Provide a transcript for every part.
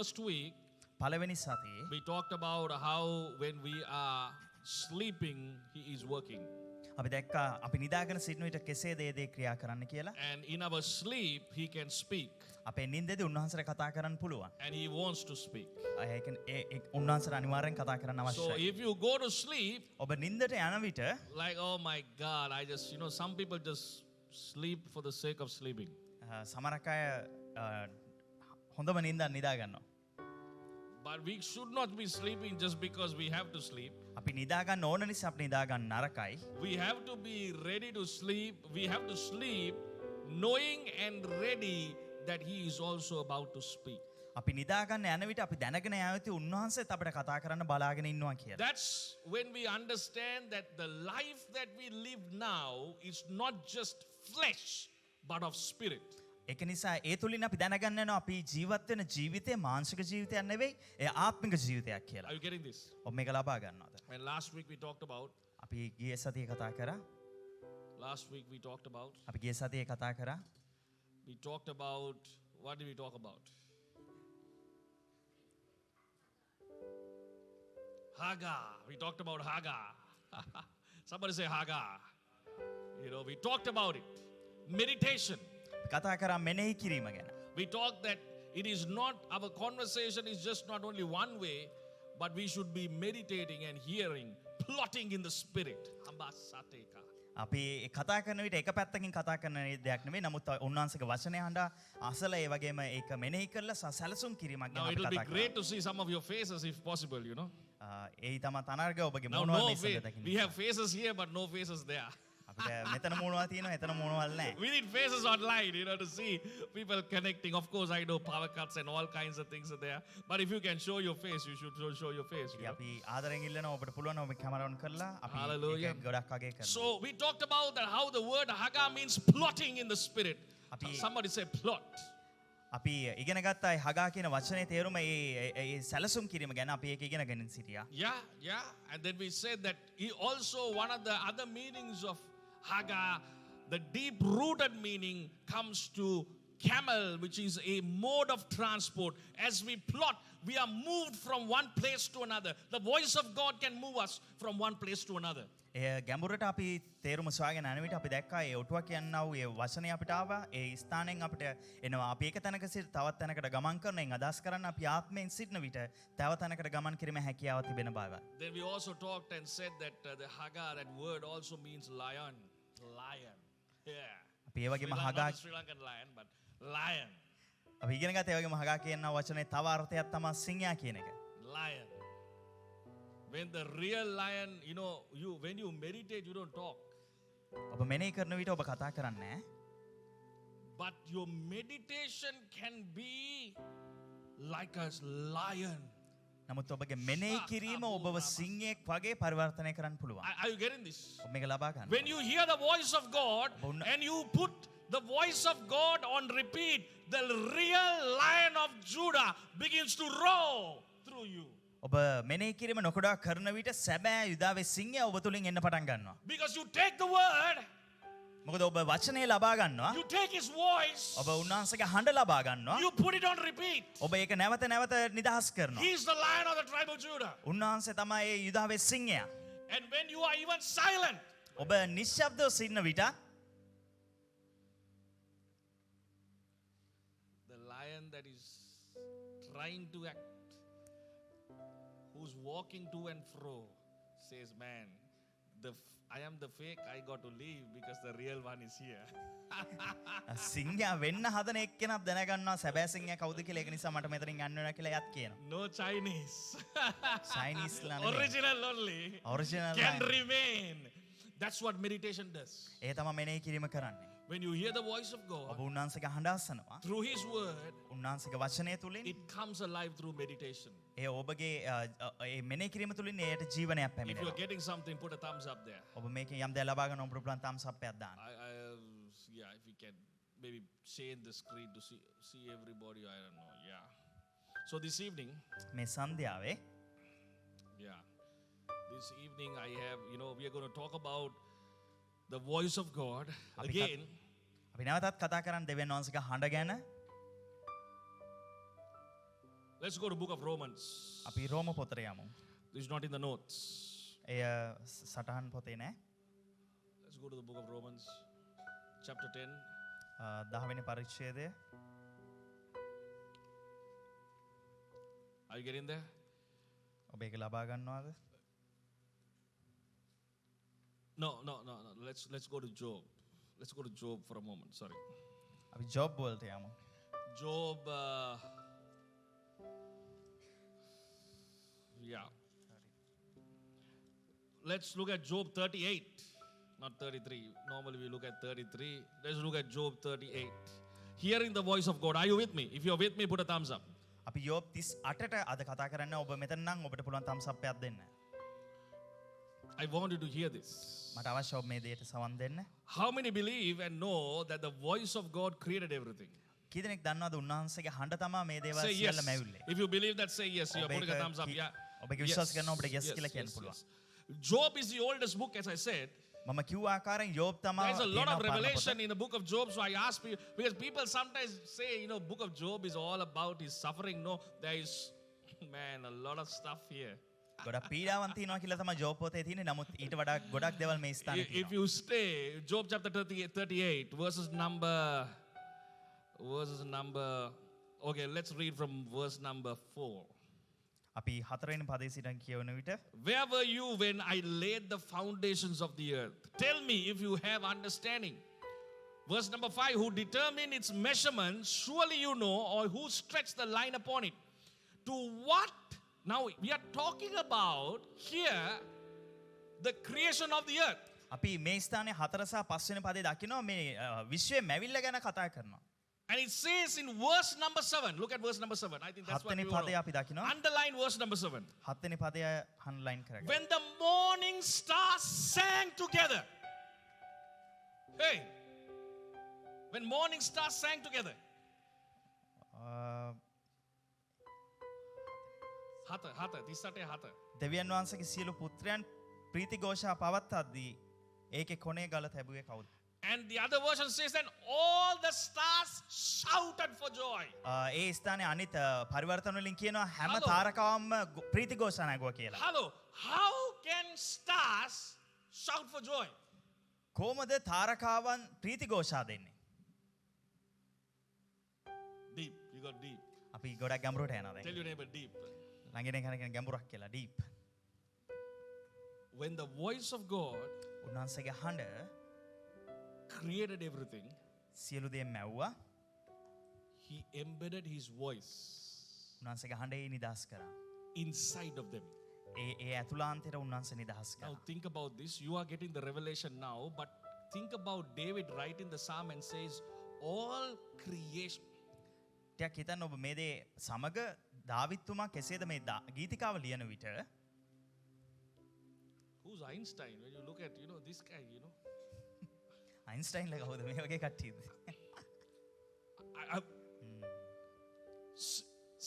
first week, පළවෙනි සතියේ we talked about how when we are sleeping, He is working. අපි දැක්කා අපි නිදාගෙන සිටින විට කෙසේද ඒ දේ ක්‍රියා කරන්න කියලා. And in our sleep, He can speak. අපේ නිින්දේදී උන්වහන්සේට කතා කරන්න පුළුවන්. And He wants to speak. ඒ උන්වහන්සේට අනිවාර්යෙන් කතා කරන්න So අවශ්‍යයි. if you go to sleep, ඔබ නිින්දට යන විට like, oh my God, I just, some people just sleep for the sake of sleeping. සමහරක් අය හොඳම නිින්දක් නිදා ගන්නවා. But we should not be sleeping just because we have to sleep. අපි නිදා ගන්න ඕන නිසා අපි නිදා ගන්න නරකයි. We have to be ready to sleep. We have to sleep knowing and ready that He is also about to speak. අපි නිදා ගන්න යන විට අපි දැනගෙන යාවිත උන්වහන්සේත් අපිට කතා කරන්න බලාගෙන ඉන්නවා කියලා. That's when we understand that the life that we live now is not just flesh but of spirit. ඒක නිසා ඒ තුලින් අපි දැනගන්න යනවා අපි ජීවත් වෙන ජීවිතේ මානසික ජීවිතයක් නෙවෙයි ඒ ආත්මික ජීවිතයක් කියලා. Are you getting this? ඔබ මේක ලබා ගන්නවද? And last week we talked about. අපි ගිය සතියේ කතා කරා. Last week we talked about. අපි ගිය සතියේ කතා කරා. We talked about. What did we talk about? Hagar. We talked about Hagar. Somebody say Hagar. We talked about it. Meditation. කතා කරා මෙනෙහි කිරීම ගැන. We talked that it is not, our conversation is just not only one way, but we should be meditating and hearing, plotting in the spirit. අපි කතා කරන විට එක පැත්තකින් කතා කරන දෙයක් නෙමෙයි. නමුත් උන්වහන්සේගේ වචනය අහලා අසල ඒ වගේම ඒක මෙනෙහි කරලා සැලසුම් කිරීමක් ගැන Now අපි it will කතා be කරා. great to see some of your faces if possible, ඒ තමයි තනර්ග ඔබගේ Now මොනවද no මේ face. සඳ We have faces here but no faces there. අපිට මෙතන මොනවද තියෙනවා එතන මොනවද නැහැ. We need faces online, to see people connecting. Of course, I know power cuts and all kinds of things are there. But if you can show your face, you should show your face. අපි ආදරෙන් ඉල්ලනවා ඔබට පුළුවන් ඔබ camera on කරලා අපි Hallelujah. ඒක ගොඩක් අගය කරනවා. So we talked about that how the word Hagar means plotting in the spirit. Somebody say plot. අපි ඉගෙන ගත්තා ඒ හගා කියන වචනේ තේරුම ඒ සැලසුම් කිරීම ගැන අපි ඒක ඉගෙනගෙන සිටියා. Yeah. And then we said that he also, one of the other meanings of Hagar, the deep rooted meaning comes to camel, which is a mode of transport. As we plot, we are moved from one place to another. The voice of God can move us from one place to another. ඒ ගැඹුරට අපි තේරුම සොයාගෙන යන විට අපි දැක්කා ඒ ඔටුව කියනවා වූ ඒ වචනේ අපිට ආවා ඒ ස්ථානෙන් අපිට එනවා අපි එක තැනක සිට තවත් තැනකට ගමන් කරන අදහස් කරන්න අපි ආත්මයෙන් සිටින විට තව තැනකට ගමන් කිරීමේ හැකියාව තිබෙන බව. Then we also talked and said that the Hagar, that word also means lion. Yeah. අපි ඒ වගේම Not හගා the Sri Lankan lion, but lion. අපි ඉගෙන ගත්තා ඒ වගේම හගා කියන වචනේ තව අර්ථයක් තමයි සිංහයා කියන එක. Lion. When the real lion, when you meditate, you don't talk. ඔබ මෙනෙහි කරන විට ඔබ කතා කරන්නේ නැහැ. But your meditation can be like a lion. නමුත් ඔබගේ මෙනෙහි කිරීම ඔබව සිංහයෙක් වගේ පරිවර්තනය කරන්න පුළුවන්. Are you getting this? ඔබ මේක ලබා ගන්න. When you hear the voice of God and you put the voice of God on repeat, the real lion of Judah begins to roar through you. ඔබ මෙනෙහි කිරීම නොකඩවා කරන විට සැබෑ යුදාවේ සිංහයා ඔබ තුලින් එන්න පටන් ගන්නවා. Because you take the word, මොකද ඔබ වචනේ ලබා ගන්නවා. you take his voice, ඔබ උන්වහන්සේගේ හඬ ලබා ගන්නවා. you put it on repeat. ඔබ ඒක නැවත නැවත නිදහස් කරනවා. He is the lion of the tribe of Judah. උන්වහන්සේ තමයි ඒ යුදාවේ සිංහයා. And when you are even silent, ඔබ නිශ්ශබ්දව සිටින විට the lion that is trying to act, who's walking to and fro, says, man, I am the fake, I got to leave because the real one is here. සිංහයා වෙන්න හදන එක්කෙනක් දැනගන්නවා සැබෑ සිංහයා කවුද කියලා ඒක නිසා මට මෙතනින් යන්න වෙනවා කියලා එයාත් කියනවා. No Chinese. Chinese ලා නෙමෙයි. Original only. Original can line. remain. That's what meditation does. ඒ තමයි මෙනෙහි කිරීම කරන්නේ. When you hear the voice of ඔබ God උන්වහන්සේගේ හඬ අසනවා. through his word, උන්වහන්සේගේ වචනය තුලින් it comes alive through meditation. ඒ ඔබගේ ඒ මෙනෙහි කිරීම තුලින් එයට ජීවනයක් If you are පැමිණෙනවා. getting something, put a thumbs up there. ඔබ මේකෙන් යම් දෙයක් ලබා ගන්න ඔබට පුළුවන් thumbs up එකක් දාන්න. Yeah, if we can maybe change the screen to see everybody, I don't know. Yeah. So this evening, මේ සන්ධ්‍යාවේ this evening I have, we are going to talk about the voice of God again. අපි නැවතත් කතා කරන් දෙවියන් වහන්සේගේ හඬ ගැන. Let's go to book of Romans. අපි රෝම පොතට යමු. This is not in the notes. එය සටහන් පොතේ නෑ. Let's go to the book of Romans, chapter 10. 10 වෙනි පරිච්ඡේදය. Are you getting there? ඔබ ඒක ලබා ගන්නවද? No. Let's go to Job. Let's go to Job for a moment. Sorry. අපි ජොබ් වලට යමු. Job. Yeah. Let's look at Job 38, not 33. Normally we look at 33. Let's look at Job 38. Hearing the voice of God. Are you with me? If you're with me, put a thumbs up. අපි යෝබ් 38ට අද කතා කරන්න ඔබ මෙතන නම් ඔබට පුළුවන් thumbs up එකක් දෙන්න. I want you to hear this. මට අවශ්‍ය ඔබ මේ දෙයට සවන් දෙන්න. How many believe and know that the voice of God created everything? කී දෙනෙක් දන්නවද උන්වහන්සේගේ හඬ තමයි මේ දේවල් Say yes. සියල්ල මැවුල්ලේ. If you believe that, say yes. You're putting a thumbs up. Yeah. ඔබගේ විශ්වාස කරන ඔබට yes කියලා කියන්න පුළුවන්. Job is the oldest book, as I said. මම කිව්ව ආකාරයෙන් යෝබ් තමයි There's a lot of revelation in the book of Job, so I ask people, because people sometimes say, book of Job is all about his suffering. No, there is, man, a lot of stuff here. ගොඩක් පීඩාවන් තියෙනවා කියලා තමයි job පොතේ තියෙන්නේ. නමුත් ඊට වඩා ගොඩක් දේවල් මේ ස්ථානේ If you stay, Job chapter 38, verses number, okay, let's read from verse number 4. අපි 4 වෙනි පදේ සිටන් කියවන විට Where were you when I laid the foundations of the earth? Tell me if you have understanding. Verse number 5, who determined its measurements, surely you know, or who stretched the line upon it. To what? Now we are talking about here the creation of the earth. අපි මේ ස්ථානයේ 4 සහ 5 වෙනි පදේ දකිනවා මේ විශ්වයේ මැවිල්ල ගැන කතා කරනවා. And it says in verse number 7, look at verse number 7. I think that's what we want to underline verse number 7. 7 වෙනි පදය underline කරගන්න. When the morning stars sang together. Hey. When morning stars sang together. හත. දෙවියන් වහන්සේගේ සියලු පුත්‍රයන් ප්‍රීති ഘോഷා පවත්වද්දී ඒකේ කොනේ ගල තැබුවේ කවුද? And the other version says that all the stars shouted for joy. ඒ ස්ථානයේ අනිත් පරිවර්තන වලින් කියනවා හැම තාරකාවම ප්‍රීති ഘോഷා නැගුවා කියලා. Hello. How can stars shout for joy? කොහොමද තාරකාවන් ප්‍රීති ഘോഷා දෙන්නේ? Deep. You got deep. අපි ගොඩක් ගැඹුරට යනවා දැන්. Tell your neighbor deep. ළඟින් කෙනෙක් ගැඹුරක් කියලා deep. When the voice of God උන්වහන්සේගේ හඬ created everything, සියලු දේ මැව්වා. he embedded his voice උන්වහන්සේගේ හඬේ නිදහස් කරා. inside of them. ඒ ඇතුළාන්තයට උන්වහන්සේ නිදහස් Now කරා. think about this. You are getting the revelation now, but think about David writing the psalm and says, all creation. ටිකක් හිතන්න ඔබ මේ දේ සමග දාවිත්තුමා කෙසේද මේ ගීතිකාව ලියන විට Who's Einstein? When you look at, this guy, අයින්ස්ටයින්ලා කවුද මේ වගේ කට්ටියද?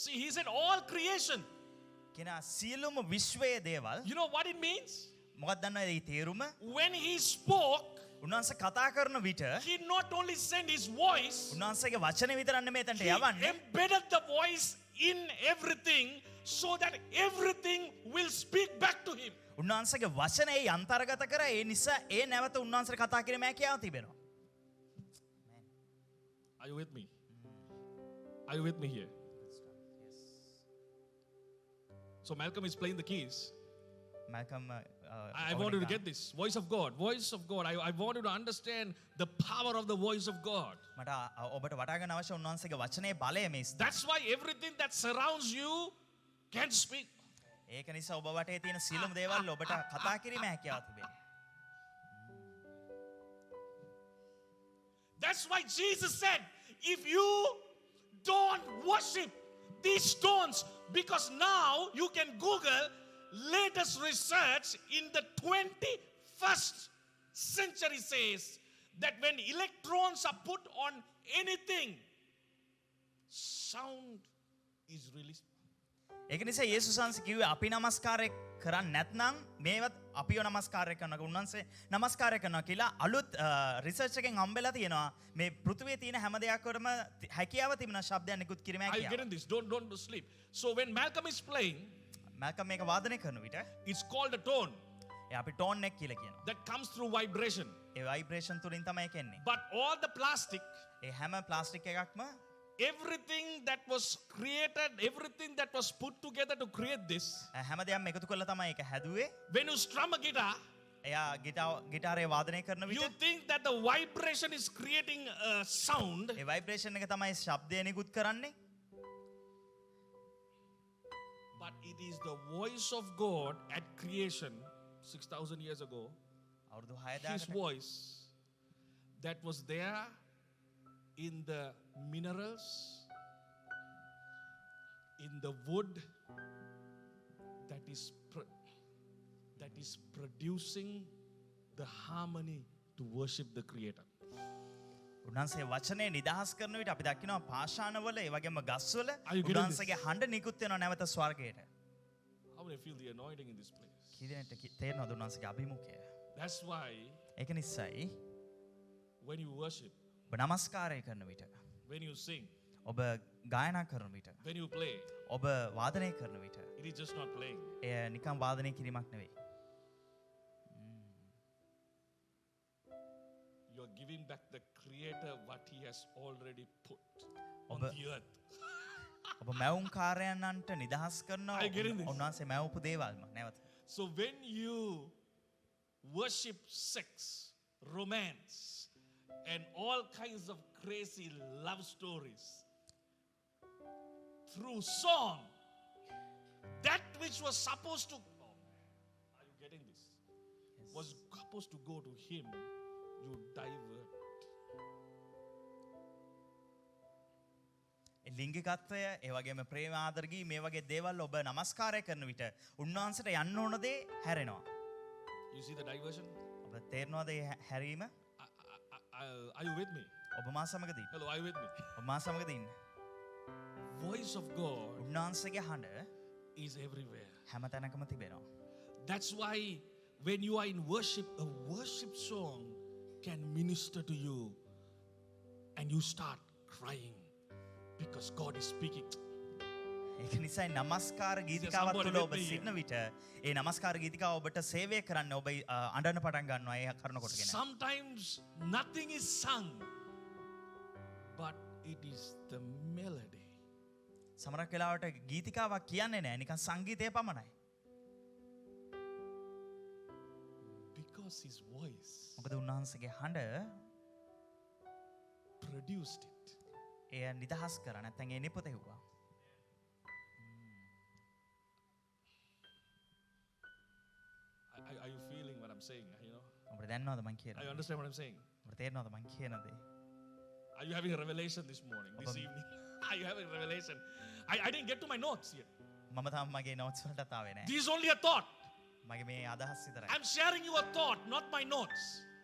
See, he said all creation. කෙනා සියලුම විශ්වයේ දේවල්. You know what it means? මොකක්ද දන්නවද මේ තේරුම? When he spoke, උන්වහන්සේ කතා කරන විට he not only sent his voice, උන්වහන්සේගේ වචනේ විතරක් නෙමෙයි එතනට he යවන්නේ. embedded the voice in everything so that everything will speak back to him. උන්වහන්සේගේ වචනේ අන්තර්ගත කර ඒ නිසා ඒ නැවත උන්වහන්සේට කතා කිරීමේ හැකියාව තිබෙනවා. Are you with me? Are you with me here? So Malcolm is playing the keys. Malcolm I want you to get this. Voice of God. Voice of God. I want you to understand the power of the voice of God. මට ඔබට වටහා ගන්න අවශ්‍ය උන්වහන්සේගේ වචනේ බලය මේ ස්ථානයේ. That's why everything that surrounds you can speak. ඒක නිසා ඔබ වටේ තියෙන සියලුම දේවල් ඔබට කතා කිරීමේ හැකියාව තිබෙනවා. That's why Jesus said, if you don't worship these stones, because now you can Google latest research in the 21st century says that when electrons are put on anything, sound is released. ඒක නිසා යේසුස් වහන්සේ කිව්වේ අපි නමස්කාරය කරන්නේ නැත්නම් මේවත් අපිව නමස්කාරය කරනවා. උන්වහන්සේ නමස්කාරය කරනවා කියලා අලුත් රිසර්ච් එකෙන් හම්බෙලා තියෙනවා. මේ පෘථිවියේ තියෙන හැම දෙයක්වලම හැකියාව තිබෙන ශබ්දයන් නිකුත් කිරීමේ Are you හැකියාව. getting this? Don't sleep. So when Malcolm is playing, Malcolm මේක වාදනය කරන විට it's called a tone ඒ අපි ටෝන් එක කියලා කියනවා. that comes through vibration. A vibration තුලින් තමයි ඒක එන්නේ. But all the plastic, ඒ හැම ප්ලාස්ටික් එකක්ම everything that was created, everything that was put together to create this, හැම දෙයක්ම එකතු කරලා තමයි ඒක හැදුවේ. when you strum a guitar, එයා ගිටාරේ වාදනය කරන you විට think that the vibration is creating a sound, A vibration එක තමයි ශබ්දය නිකුත් කරන්නේ. but it is the voice of God at creation 6,000 years ago, අවුරුදු his 6000කට voice that was there in the minerals, in the wood that is producing the harmony to worship the Creator. උන්වහන්සේ වචනේ නිදහස් කරන විට අපි දකිනවා පාෂාණවල ඒ වගේම ගස්වල Are you getting උන්වහන්සේගේ හඬ නිකුත් වෙනවා නැවත ස්වර්ගයට. How many feel the anointing in this place? කී දෙනෙක්ට තේරෙනවද උන්වහන්සේගේ අභිමුඛය? That's why ඒක නිසායි when you worship, ඔබ නමස්කාරය කරන විට when you sing, ඔබ ගායනා කරන විට when you play, ඔබ වාදනය කරන විට it is just not playing. එය නිකම් වාදනය කිරීමක් නෙවෙයි. You are giving back the Creator what He has already put on Oba- the earth. ඔබ මැවුම් කාර්යයන්න්ට නිදහස් කරනවා. I get in this. උන්වහන්සේ මැවපු දේවල්ම නැවත. So when you worship sex, romance, and all kinds of crazy love stories through song, that which was supposed to, oh, are you getting this? Was supposed to go to Him, you divert. ලිංගිකත්වය ඒ වගේම ප්‍රේම ආදරගී මේ වගේ දේවල් ඔබ නමස්කාරය කරන විට උන්වහන්සේට යන්න ඕන දේ හැරෙනවා. You see the diversion? ඔබ තේරෙනවද ඒ හැරීම? Are you with me? ඔබ මා සමගද ඉන්න? Hello, are you with me? ඔබ මා සමගද ඉන්න? Voice of God උන්වහන්සේගේ හඬ is everywhere. හැම තැනකම තිබෙනවා. That's why when you are in worship, a worship song can minister to you and you start crying because God is speaking. ඒක නිසායි නමස්කාර ගීතිකාවත් තුළ ඔබ සිටින විට ඒ නමස්කාර ගීතිකාව ඔබට සේවය කරන්න ඔබ අඬන්න පටන් ගන්නවා ඒ කරුණ කොටගෙන. Sometimes nothing is sung, but it is the melody. සමහරක් වෙලාවට ගීතිකාවක් කියන්නේ නැහැ නිකන් සංගීතය පමණයි. Because His voice මොකද උන්වහන්සේගේ හඬ produced it. එය නිදහස් කරා නැත්නම් ඒ නිපොතෙව්වා. Are you feeling what I'm saying? You know? ඔබට දැනනවද මං Are you කියන? understand what I'm saying? ඔබට තේරෙනවද මං කියන දේ? Are you having a revelation this morning, this Oba- evening? Are you having a revelation? I didn't get to my notes yet. මම තාම මගේ notes වලට ආවේ නැහැ. This is only a thought. මගේ මේ අදහස් විතරයි. I'm sharing you a thought, not my notes.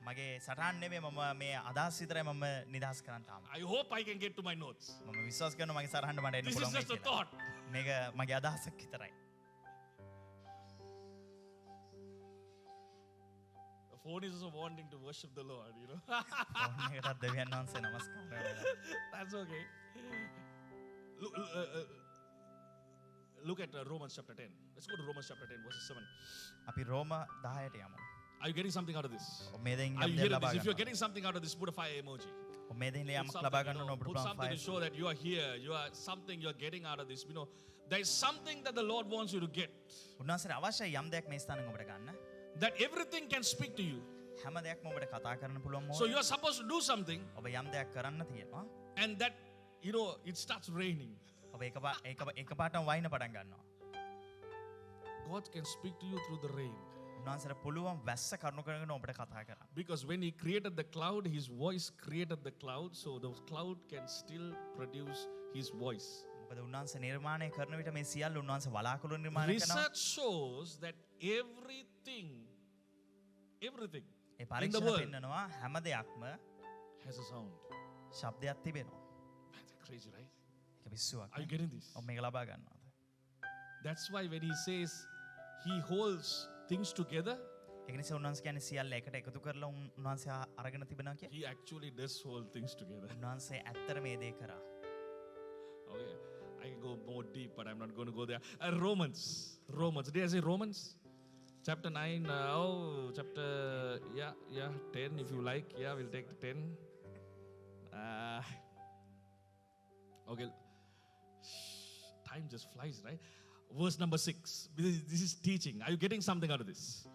මගේ සටහන් නෙමෙයි මම මේ අදහස් විතරයි මම නිදහස් කරන්න තාම. I hope I can get to my notes. මම විශ්වාස කරනවා මගේ සටහනට මට එන්න This is පුළුවන් just a කියලා. thought. මේක මගේ අදහසක් විතරයි. The phone is also wanting to worship the Lord, you know. Phone එකටත් දෙවියන් වහන්සේ නමස්කාර කරනවා. That's okay. Look, look at Romans chapter 10. Let's go to Romans chapter 10, verses 7. අපි රෝම 10ට යමු. Are you getting something out of this? ඔබ මේ දෙයින් Are යම් you දෙයක් hearing ලබා this? If you're ගන්නවා. getting something out of this, put a fire emoji. ඔබ මේ දෙයින් Put යමක් something, ලබා you ගන්න know, ඕන ඔබට put පුළුවන් something to fire. show that you are here. You are something you are getting out of this. You know, there is something that the Lord wants you to get. උන්වහන්සේට අවශ්‍යයි යම් දෙයක් මේ ස්ථානෙන් ඔබට ගන්න. That everything can speak to you. හැම දෙයක්ම ඔබට කතා කරන්න පුළුවන් So මොහොත. you are supposed to do something, ඔබ යම් දෙයක් කරන්න තියෙනවා. and that, you know, it starts raining. ඔබ එකපාරටම වයින්න පටන් ගන්නවා. God can speak to you through the rain. උන්වහන්සේට පුළුවන් වැස්ස කරුණු කරගෙන ඔබට කතා කරන්න. Because when He created the cloud, His voice created the cloud, so the cloud can still produce His voice. මොකද උන්වහන්සේ නිර්මාණය කරන විට මේ සියල්ල උන්වහන්සේ වලාකුළු නිර්මාණය කරනවා. Research shows that everything A in the පරීක්ෂණ world පෙන්නනවා හැම දෙයක්ම has a sound. ශබ්දයක් තිබෙනවා. That's crazy, right? ඒක විශ්වාසයක්. Are you getting this? ඔබ මේක ලබා ගන්නවද? That's why when he says he holds things together, ඒක නිසා උන්වහන්සේ කියන්නේ සියල්ල එකට එකතු කරලා උන්වහන්සේ අරගෙන තිබෙනවා කියලා. he actually does hold things together. උන්වහන්සේ ඇත්තට මේ දේ කරා. Okay, I can go more deep, but I'm not going to go there. Romans. Did I say Romans? Chapter 9. Chapter 10 if you like. Yeah, we'll take the 10. Okay. Time just flies, right? Verse number 6. This is teaching. Are you getting something out of this?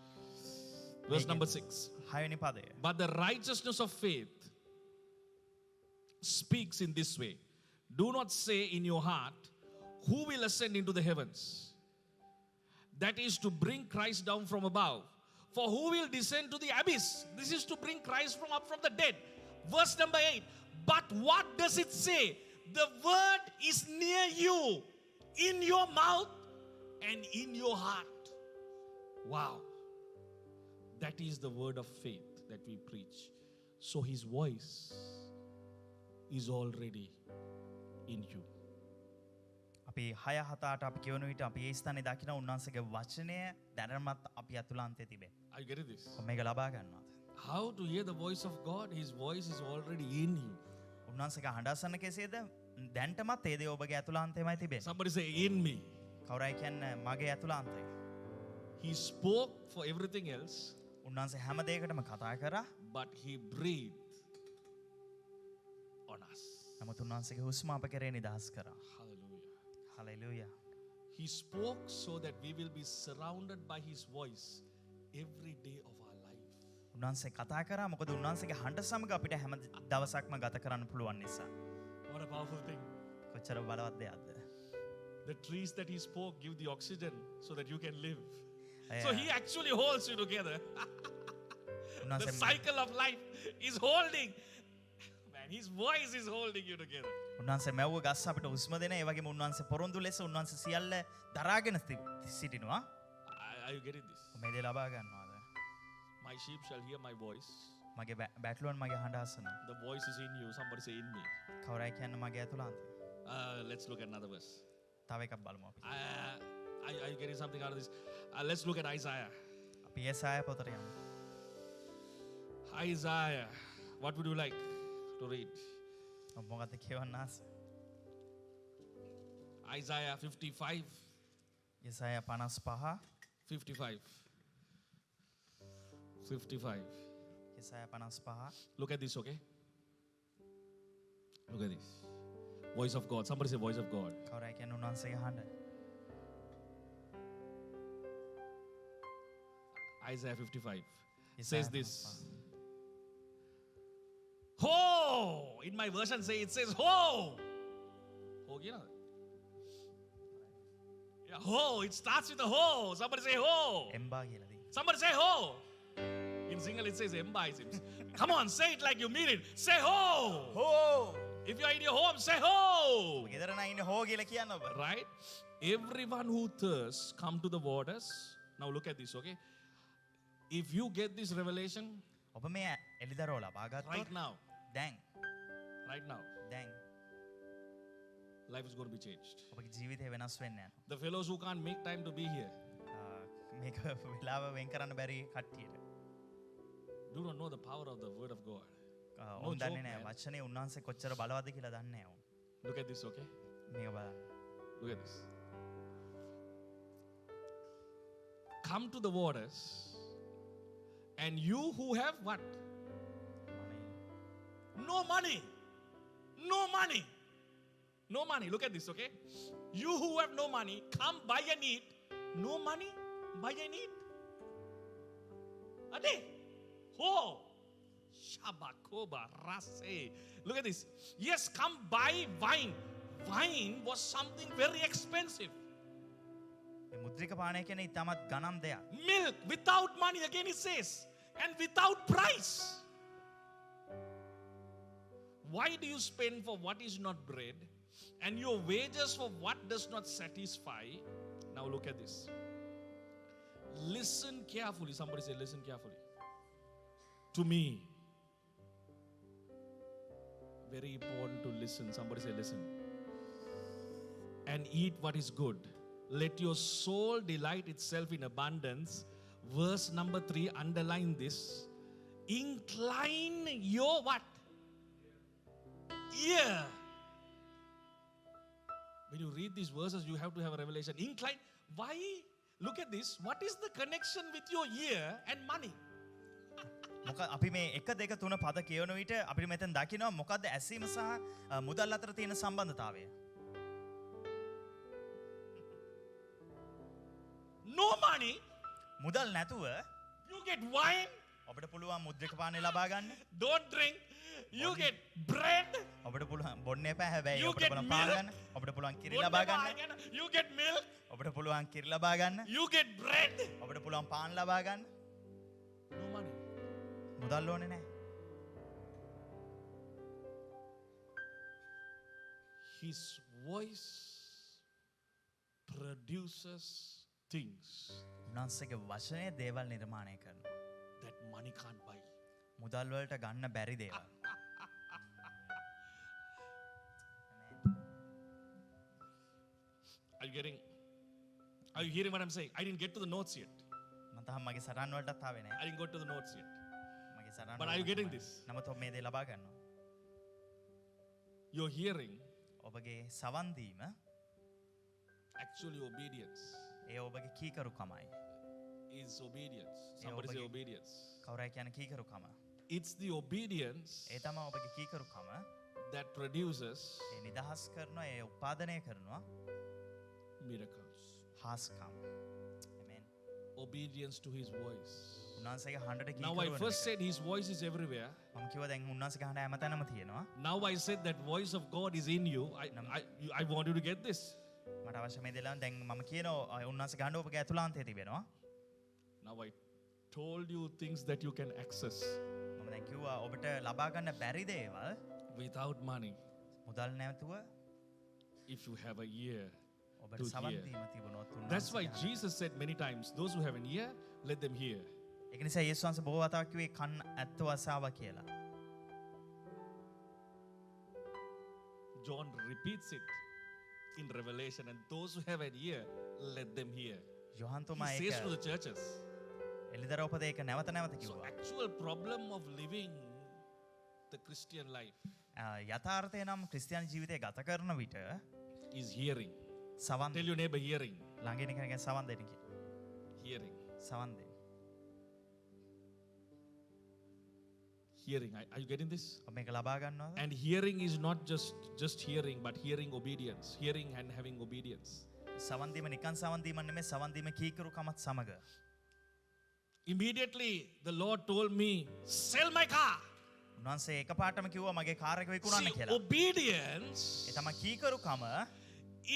Verse number 6. 6 වෙනි පදය. But the righteousness of faith speaks in this way. Do not say in your heart, who will ascend into the heavens? That is to bring Christ down from above. For who will descend to the abyss? This is to bring Christ up from the dead. Verse number 8. But what does it say? The word is near you, in your mouth and in your heart. Wow. That is the word of faith that we preach. So his voice is already in you. අපි 6-7 අපි කියවන විට අපි ඒ ස්ථානේ දකින උන්වහන්සේගේ වචනය දැනමත් අපි අතුලාන්තයේ තිබේ. Are you getting this? මේක ලබා ගන්නවාද? How to hear the voice of God? His voice is already in you. උන්වහන්සේගේ හඬ අසන්න කෙසේද? දැන්ටමත් ඒ දේ ඔබගේ අතුලාන්තයේමයි තිබෙන්නේ. Somebody say in me. කවුරුයි කියන්නේ මගේ අතුලාන්තය. He spoke for everything else, උන්වහන්සේ හැම දෙයකටම කතා කරා. but he breathed on us. නමුත් උන්වහන්සේගේ හුස්ම අප කෙරේ නිදහස් කරා. Hallelujah. Hallelujah. He spoke so that we will be surrounded by his voice every day of our life. උන්වහන්සේ කතා කරා මොකද උන්වහන්සේගේ හඬ සමග අපිට හැම දවසක්ම ගත කරන්න පුළුවන් නිසා. What a powerful thing. කොච්චර බලවත් දෙයක්ද? The trees that he spoke give the oxygen so that you can live. Yeah. So he actually holds you together. The උන්වහන්සේ cycle of life is holding. Man, his voice is holding you together. උන්වහන්සේ මැව්ව ගස් අපිට හුස්ම දෙන ඒ වගේම උන්වහන්සේ පොරොන්දු ලෙස උන්වහන්සේ සියල්ල දරාගෙන සිටිනවා. Are you getting this? මේ දේ ලබා ගන්නවාද? My sheep shall hear my voice. මගේ බැටළුවන් මගේ හඬ අසනවා. The voice is in you. Somebody say in me. කවුරුයි කියන්නේ මගේ අතුලාන්තය? Let's look at another verse. තව එකක් බලමු අපි. Are you getting something out of this? Let's look at Isaiah. අපි යසායා පොතට යමු. Isaiah. What would you like to read? ඔබ මොකද කියවන්න ආස? Isaiah 55. යසායා 55. 55. 55. යසායා 55. Look at this, okay? Look at this. Voice of God. Somebody say voice of God. කවුරුයි කියන්නේ උන්වහන්සේගේ හඬ? Isaiah 55 Isaiah says this. 55. Ho! In my version it says ho! Ho, you know? Yeah, ho. It starts with a ho. Somebody say ho. එම්බා කියලා දී. Somebody say ho. In Sinhala it says emba, it seems. Come on, say it like you mean it. Say ho. හෝ! If you're in your home, say ho. ගෙදර නම් ඉන්නේ හෝ කියලා කියන්න ඔබ. Right? Everyone who thirsts, come to the waters. Now look at this, okay? If you get this revelation ඔබ මේ එළිදරව් ලබා ගත්තොත් right now, දැන් life is going to be changed. ඔබගේ ජීවිතය වෙනස් වෙන්න යනවා. The fellows who can't make time to be here මේක වෙලාව වෙන් කරන්න බැරි කට්ටියට. do not know the power of the word of God. ඔවුන් දන්නේ joke, නැහැ man. වචනේ උන්වහන්සේ කොච්චර බලවත්ද කියලා දන්නේ නැහැ ඔවුන්. Look at this, okay? මේක බලන්න. Look at this. Come to the waters, and you who have what? No money. No money. No money. Look at this, okay? You who have no money, come buy and eat. No money, buy and eat. Ade. Ho. Shabakoba rase. Look at this. Yes, come buy wine. Wine was something very expensive. මේ මුද්‍රික පානය කියන්නේ ඉතාමත් ගණන් දෙයක්. Milk without money, again it says, and without price. Why do you spend for what is not bread, and your wages for what does not satisfy? Now look at this. Listen carefully. Somebody say, listen carefully. To me. Very important to listen. Somebody say, listen. And eat what is good, Let your soul delight itself in abundance. Verse number 3, underline this. Incline your what? Ear. When you read these verses, you have to have a revelation. Incline. Why? Look at this. What is the connection with your ear and money? මොක අපි මේ 1 2 3 පද කියවන විට අපිට මෙතෙන් දකිනවා මොකද්ද ඇසීම සහ මුදල් අතර තියෙන සම්බන්ධතාවය. No money. මුදල් නැතුව You get wine. ඔබට පුළුවන් මුද්‍රික පානය ලබා ගන්න. Don't drink. You get bread. ඔබට පුළුවන් බොන්න එපා හැබැයි You ඔබට get පුළුවන් පාන milk. ගන්න. ඔබට පුළුවන් කිරි ලබා ගන්න. You get milk. ඔබට පුළුවන් කිරි ලබා ගන්න. You get bread. ඔබට පුළුවන් පාන් ලබා ගන්න. No money. මුදල් ඕනේ නැහැ. His voice produces things උන්වහන්සේගේ වචනය දේවල් නිර්මාණය කරනවා. that money can't buy. මුදල් වලට ගන්න බැරි දේවල්. Are you hearing what I'm saying? I didn't get to the notes yet. මම තාම මගේ සටහන් වලටත් ආවේ නැහැ. I didn't go to the notes yet. මගේ සටහන් But are you getting this? නමුත් ඔබ මේ දේ ලබා ගන්නවා. Your hearing, ඔබගේ සවන් දීම actually obedience, ඒ ඔබගේ කීකරුකමයි. is obedience. Somebody say obedience. කවුරුයි කියන කීකරුකම. It's the obedience ඒ තමයි ඔබගේ කීකරුකම. that produces ඒ නිදහස් කරනවා, ඒ උපාදනය කරනවා miracles. හාස්කම්. Amen. Obedience to his voice. උන්වහන්සේගේ හඬට Now I කීකරු first said his voice is everywhere. මම කිව්වා දැන් උන්වහන්සේගේ හඬ හැමතැනම තියෙනවා. Now I said that voice of God is in you. I want you to get this. මට අවශ්‍ය මේ දෙලන් දැන් මම කියනවා උන්වහන්සේගේ හඬ ඔබගේ ඇතුළාන්තයේ තිබෙනවා. Now I told you things that you can access මම දැන් කිව්වා ඔබට ලබා ගන්න බැරි දේවල් without money මුදල් නැතුව if you have a ear ඔබට to සවන් hear. දීම තිබුණොත් That's why උන්වහන්සේ Jesus said many times, those who have an ear, let them hear. ඒක නිසා යේසුස් වහන්සේ බොහෝ වතාවක් කිව්වේ කන් ඇත්තව අසාවා කියලා. John repeats it in Revelation, and those who have an ear, let them hear. Yohan He තුමා says ඒක to the churches. එලිදරව් පද ඒක නැවත නැවත So කිව්වා. actual problem of living the Christian life යථාර්ථය නම් ක්‍රිස්තියානි ජීවිතය ගත කරන විට is hearing. සවන් Tell your neighbor hearing. ළඟින් කෙනෙක්ගෙන් සවන් දෙන්න කියලා. Hearing. සවන් දෙන්න. Hearing. Are you getting this? ඔබ මේක ලබා ගන්නවද? And hearing is not just hearing, but hearing obedience. Hearing and having obedience. සවන් දීම නිකන් සවන් දීම නෙමෙයි සවන් දීම කීකරුකමත් සමග. Immediately the Lord told me, sell my car. උන්වහන්සේ එකපාරටම කිව්වා මගේ කාර් එක විකුණන්න See, කියලා. obedience ඒ තමයි කීකරුකම.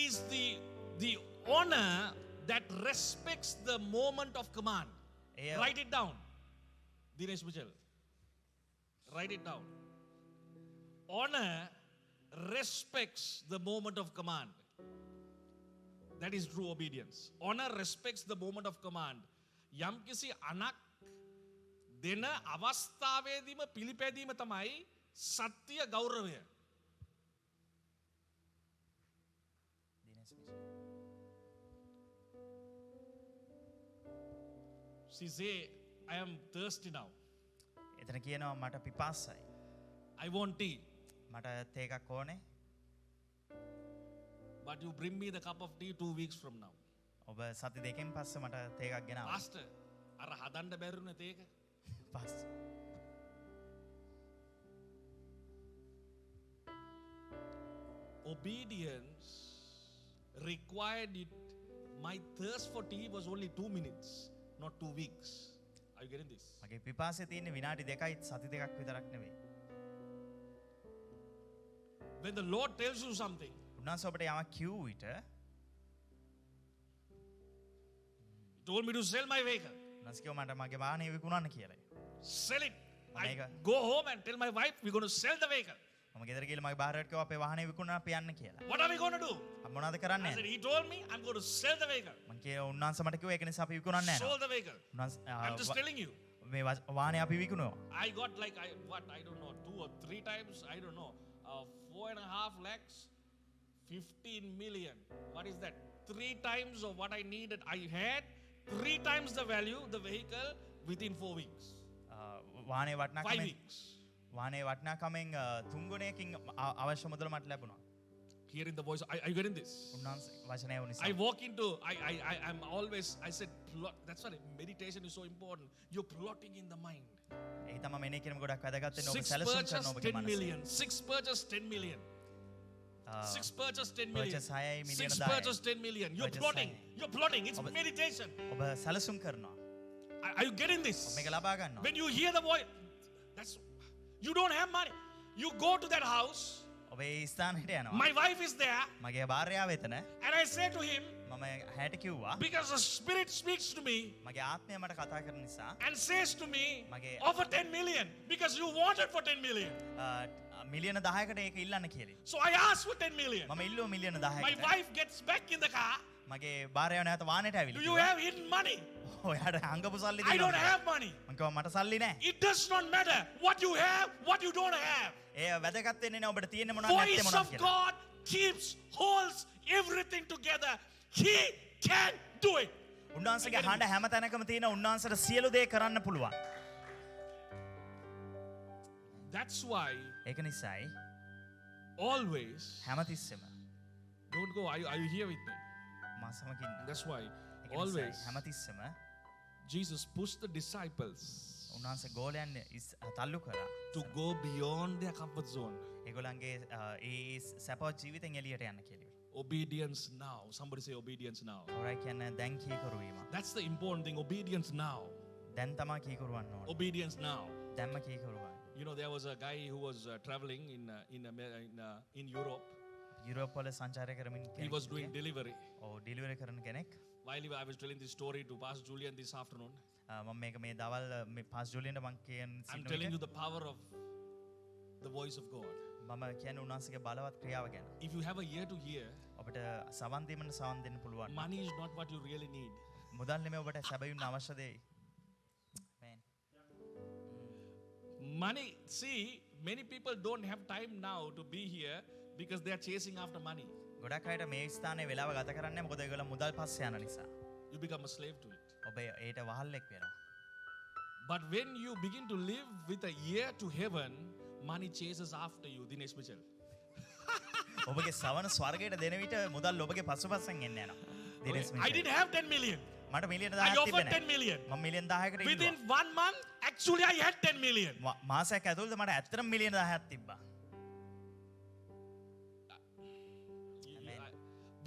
is the honor that respects the moment of command. එය Write it down. Dinesh Michel. Write it down. Honor respects the moment of command. That is true obedience. Honor respects the moment of command. යම් කිසි අනක් දෙන අවස්ථාවේදීම පිළිපැදීම තමයි සත්‍ය ගෞරවය. She say, I am thirsty now. එතන කියනවා මට පිපාසයි. I want tea. මට තේ එකක් ඕනේ. But you bring me the cup of tea 2 weeks from now. ඔබ සති දෙකෙන් පස්සේ මට තේ එකක් ගෙනාවා. Pastor, අර හදන්න බැරිුනේ තේ එක. පස්. Obedience required it. My thirst for tea was only 2 minutes, not 2 weeks. Are you getting this? මගේ පිපාසය තියෙන්නේ විනාඩි 2යි සති දෙකක් විතරක් නෙවෙයි. When the Lord tells you something, උන්වහන්සේ ඔබට යමක් කිව්ව විට He told me to sell my vehicle. උන්වහන්සේ කිව්වා මට මගේ වාහනය විකුණන්න කියලා. Sell it. I Omega. go home and tell my wife we're going to sell the vehicle. මම ගෙදර ගිහලා මගේ බාහිරට කිව්වා අපේ වාහනය විකුණන්න අපි යන්න කියලා. What are we going to do? අපි මොනවද I කරන්නේ? said, He told me I'm going to sell the vehicle. මම කිව්වා උන්වහන්සේ මට කිව්වා ඒක නිසා අපි විකුණන්න යනවා. Sold the vehicle. I'm just උන්වහන්සේ telling you. මේ වාහනය අපි විකුණුවා. I got like, I don't know, 2 or 3 times, I don't know, 4.5 lakhs, 15 million. What is that? 3 times of what I needed. I had 3 times the value, the vehicle, within 4 weeks, වානේ 5 වටනාකමෙන් weeks. වානේ වටනාකමෙන් තුන්ගුණයකින් අවශ්‍ය මුදල මට ලැබුණා. Hearing the voice, are you getting this? උන්වහන්සේ වචනය වුණ නිසා. I walk into, I'm always, I said, plot. That's why meditation is so important. You're plotting in the mind. ඒ තමයි මෙනේ කිරීම ගොඩක් වැදගත් වෙන්නේ. ඔබ 6 සැලසුම් purchase, කරන ඔබගේ 10 මනස. million. 6 purchase, 10 million. 6 purchase, 10 million. Purchase 6 million 6 purchase, 10 million. You're Purchase plotting. 6. You're plotting. It's meditation. ඔබ සැලසුම් කරනවා. Are you getting this? ඔබ මේක ලබා ගන්නවා. When you hear the voice, that's, you don't have money. You go to that house. ඔබ ඒ ස්ථානයට යනවා. My wife is there. මගේ භාර්යාව එතන. And I say to him, මම හැට කිව්වා. because the Spirit speaks to me මගේ ආත්මය මට කතා කරන නිසා and says to me, Mage- offer 10 million because you wanted for 10 million. මිලියන 10කට ඒක ඉල්ලන්න කියලා. So I asked for 10 million. මම ඉල්ලුවා මිලියන My 10කට. wife gets back in the car. මගේ භාර්යාව නැවත වාහනේට Do ඇවිල්ලා. you have hidden money? ඔයාට අංගපු සල්ලි I don't තියෙනවද? have money. මං කිව්වා මට සල්ලි නැහැ. It does not matter what you have, what you don't have. ඒ වැදගත් වෙන්නේ නැහැ ඔබට තියෙන්නේ මොනවද නැත්තේ Voice මොනවද of කියලා. God keeps, holds everything together. He can do it. උන්වහන්සේගේ හඬ හැම තැනකම තියෙන උන්වහන්සේට සියලු දේ කරන්න පුළුවන්. That's why ඒක නිසායි always, හැමතිස්සෙම don't go. Are you here with me? මා සමග ඉන්න. That's why ඒක නිසායි always හැමතිස්සෙම Jesus pushed the disciples උන්වහන්සේ ගෝලයන් තල්ලු කරා. to go beyond their comfort zone. ඒගොල්ලන්ගේ ඒ සැපවත් ජීවිතෙන් එළියට යන්න කියලා. Obedience now. Somebody say obedience now. කවුරුයි කියන්නේ දැන් කීකරු වීම. That's the important thing. Obedience now. දැන් තමයි කීකරුවන්න ඕනේ. Obedience now. දැන්ම කීකරුවන්න. You know, there was a guy who was traveling in Europe. Europe වල සංචාරය කරමින් He was doing delivery. ඔව් ඩෙලිවරි කරන කෙනෙක්. While I was telling this story to Pastor Julian this afternoon, මම මේක මේ දවල් මේ පාස් ජුලියන්ට මං කියන I'm telling you the power of the voice of God. මම කියන්නේ උන්වහන්සේගේ බලවත් ක්‍රියාව ගැන. If you have a ear to hear, ඔබට සවන් දීමට සවන් දෙන්න පුළුවන්. money is not what you really need. මුදල් නෙමෙයි ඔබට සැබවින්ම අවශ්‍ය දේ. Amen. Money, see, many people don't have time now to be here because they are chasing after money. ගොඩක් අයට මේ ස්ථානයේ වෙලාව ගත කරන්නේ මොකද ඒගොල්ලෝ මුදල් පස්සේ යන නිසා. You become a slave to it. ඔබ ඒට වහල්ලෙක් වෙනවා. But when you begin to live with a ear to heaven, money chases after you. Dinesh Michel. ඔබගේ සවන ස්වර්ගයට දෙන විට මුදල් ඔබගේ පසුපසෙන් එන්න යනවා. Dinesh I Michelle. didn't have 10 million. මට මිලියන I 10ක් offered තිබෙන්නේ 10 million. මම මිලියන 10කට Within ඉල්ලුවා. 1 month, actually I had 10 million. මාසයක් ඇතුළත මට ඇත්තටම මිලියන 10ක් තිබ්බා.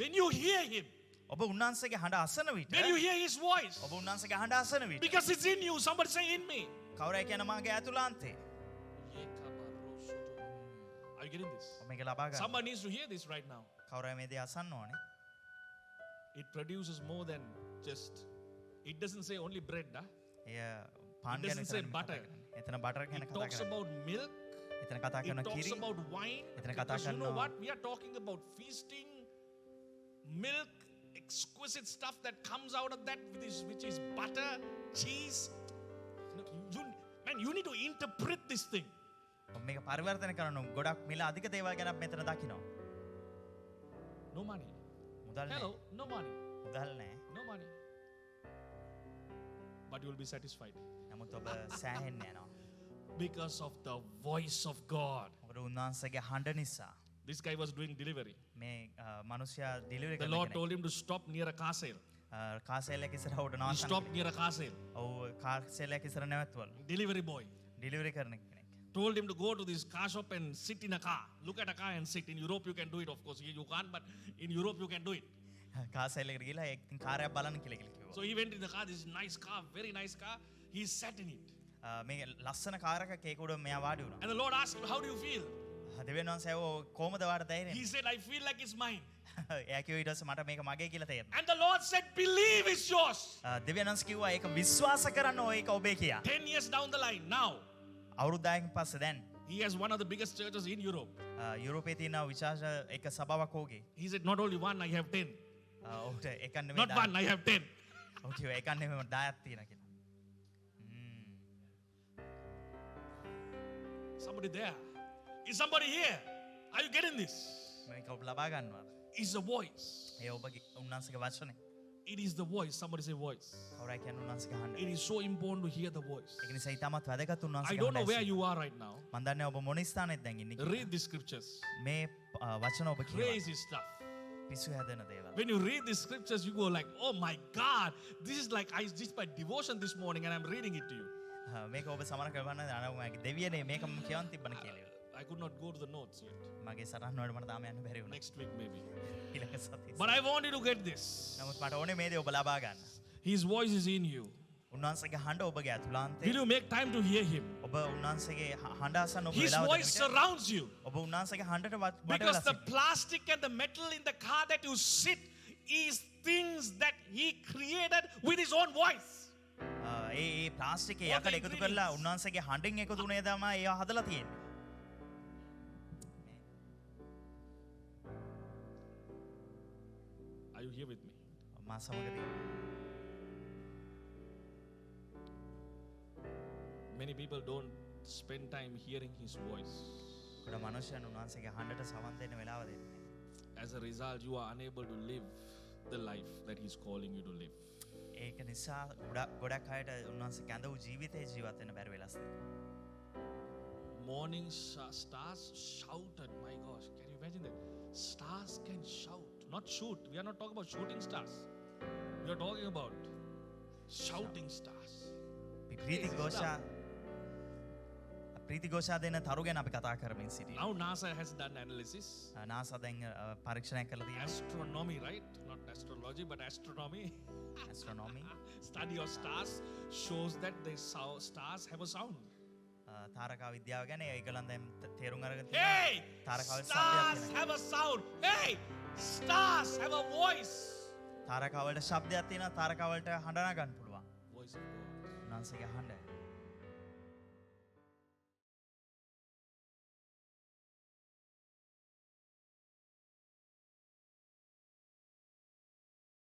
When you hear him, ඔබ උන්වහන්සේගේ හඬ අසන විට when you hear his voice, ඔබ උන්වහන්සේගේ හඬ අසන විට because it's in you, somebody say in me. කවුරුයි කියන මාගේ ඇතුළාන්තේ Are you getting this? ඔබ මේක ලබා ගන්න. Someone needs to hear this right now. කවුරුයි මේ දේ අසන්න ඕනේ. It produces more than just, it doesn't say only bread. Huh? එය පාන් It ගැන doesn't say විතරයි butter. කතා කරන්නේ. එතන බටර් ගැන It කතා talks කරන්නේ. about milk. එතන කතා It කරන talks කිරි. about wine. එතන කතා Because you know කරනවා. what? We are talking about feasting, milk, exquisite stuff that comes out of that, which is butter, cheese. Man, you need to interpret this thing. ඔබ මේක පරිවර්තන කරනවා. ගොඩක් මිල අධික දේවල් ගැන අපි මෙතන දකිනවා. No money. මුදල් Hello, නැහැ. no money. මුදල් නැහැ. No money. But you will be satisfied නමුත් ඔබ සෑහෙන්න යනවා. because of the voice of God. මොකද උන්වහන්සේගේ හඬ නිසා. This guy was doing delivery. මේ මිනිසයා ඩෙලිවරි The කරන Lord කෙනෙක්. told him to stop near a car sale. කාසෙල් එක ඉස්සරහ උඩ He නවත්තන්න. stopped near a car sale. ඔව් කාසෙල් එක ඉස්සරහ නැවතුවලු. Delivery boy ඩෙලිවරි කරන කෙනෙක්. told him to go to this car shop and sit in a car. Look at a car and sit. In Europe you can do it, of course. Here you can't, but in Europe you can do it. කාසෙල් එකට ගිහලා ඉතින් කාර්යයක් බලන්න කියලා කිව්වා. So he went in the car, this nice car, very nice car. He sat in it. මේ ලස්සන car එකක් ඒක උඩ මෙයා වාඩි වුණා. And the Lord asked him, how do you feel? දෙවියන් වහන්සේ කොහමද වාට He තේරෙන්නේ? said, I feel like it's mine. එයා කිව්වා ඊට පස්සේ මට මේක මගේ කියලා තේරෙනවා. And the Lord said, believe it's yours. දෙවියන් වහන්සේ කිව්වා ඒක විශ්වාස කරන්න ඕක ඔබේ කියලා. 10 years down the line, now, අවුරුදු 10කින් පස්සේ දැන් he has one of the biggest churches in Europe. යුරෝපයේ තියෙන විශාල එක සභාවක් ඕගේ. He said, not only one, I have 10. ඔහුට එකක් නෙමෙයි Not one, I have 10. ඔව් කිව්වා එකක් නෙමෙයි මට 10ක් තියෙනවා කියලා. Somebody there. Is somebody here? Are you getting this? මේක ඔබ ලබා ගන්නවද? is a voice. ඒ ඔබගේ උන්වහන්සේගේ වචනේ. It is the voice. Somebody say voice. කවුරුයි කියන්නේ උන්වහන්සේගේ හඬ. It is so important to hear the voice. ඒක නිසා ඊටමත් වැදගත් I උන්වහන්සේගේ don't know හඬ. where you are right now. මම දන්නේ ඔබ මොන ස්ථානෙද දැන් ඉන්නේ. Read the scriptures. මේ වචන ඔබ කියනවා. Crazy stuff. පිස්සු හැදෙන දේවල්. When you read the scriptures, you go like, "Oh my God, this is like this is my devotion this morning, and I'm reading it to you." මේක ඔබ සමහර කරවන්න අනවමගේ දෙවියනේ මේක මම කියවන් තිබ්බන කියලා. I could not go to the notes yet. මගේ සටහන් වලට මට තාම යන්න බැරි වුණා. Next week maybe. ඊළඟ සතියේ. But I want you to get this. නමුත් මට ඕනේ මේ දේ ඔබ ලබා ගන්න. His voice is in you. උන්වහන්සේගේ හඬ ඔබගේ ඇතුළාන්තේ. Will you make time to hear him? ඔබ උන්වහන්සේගේ හඬ අසන්න ඔබ His වෙලාව voice දෙන්න. surrounds you. ඔබ උන්වහන්සේගේ හඬට වට Because වෙලා the plastic and the metal in the car that you sit is things that he created with his own voice. A plastic What යකඩ the එකතු කරලා ingredients? උන්වහන්සේගේ හඬින් එකතු වුණේ තමයි ඒවා හදලා තියෙන්නේ. Are you here with me? මා සමගදී Many people don't spend time hearing his voice. ගොඩ මනුෂ්‍යයන් උන්වහන්සේගේ හඬට සවන් දෙන්න වෙලාව දෙන්නේ. As a result, you are unable to live the life that he's calling you to live. ඒක නිසා ගොඩක් අයට උන්වහන්සේ කැඳ වූ ජීවිතේ ජීවත් වෙන්න බැරි වෙලාස් තියෙනවා. Morning stars shouted. My gosh, can you imagine that? Stars can shout, not shoot. We are not talking about shooting stars. We are talking about shouting stars. ප්‍රීති ഘോഷා දෙන තරු ගැන අපි කතා කරමින් සිටිනවා. Now NASA has done analysis. NASA දැන් පරීක්ෂණයක් කරලා තියෙනවා. Astronomy, right? Not astrology, but astronomy. Astronomy. Study of stars shows that the stars have a sound. තාරකා විද්‍යාව ගැන ඒගොල්ලන් දැන් තේරුම් අරගෙන Hey! තාරකාවල Stars ශබ්දයක් have a sound. Hey! Stars have a voice. තාරකාවලට ශබ්දයක් තියෙනවා තාරකාවලට හඬ නගන්න පුළුවන්. Voice of God. උන්වහන්සේගේ හඬ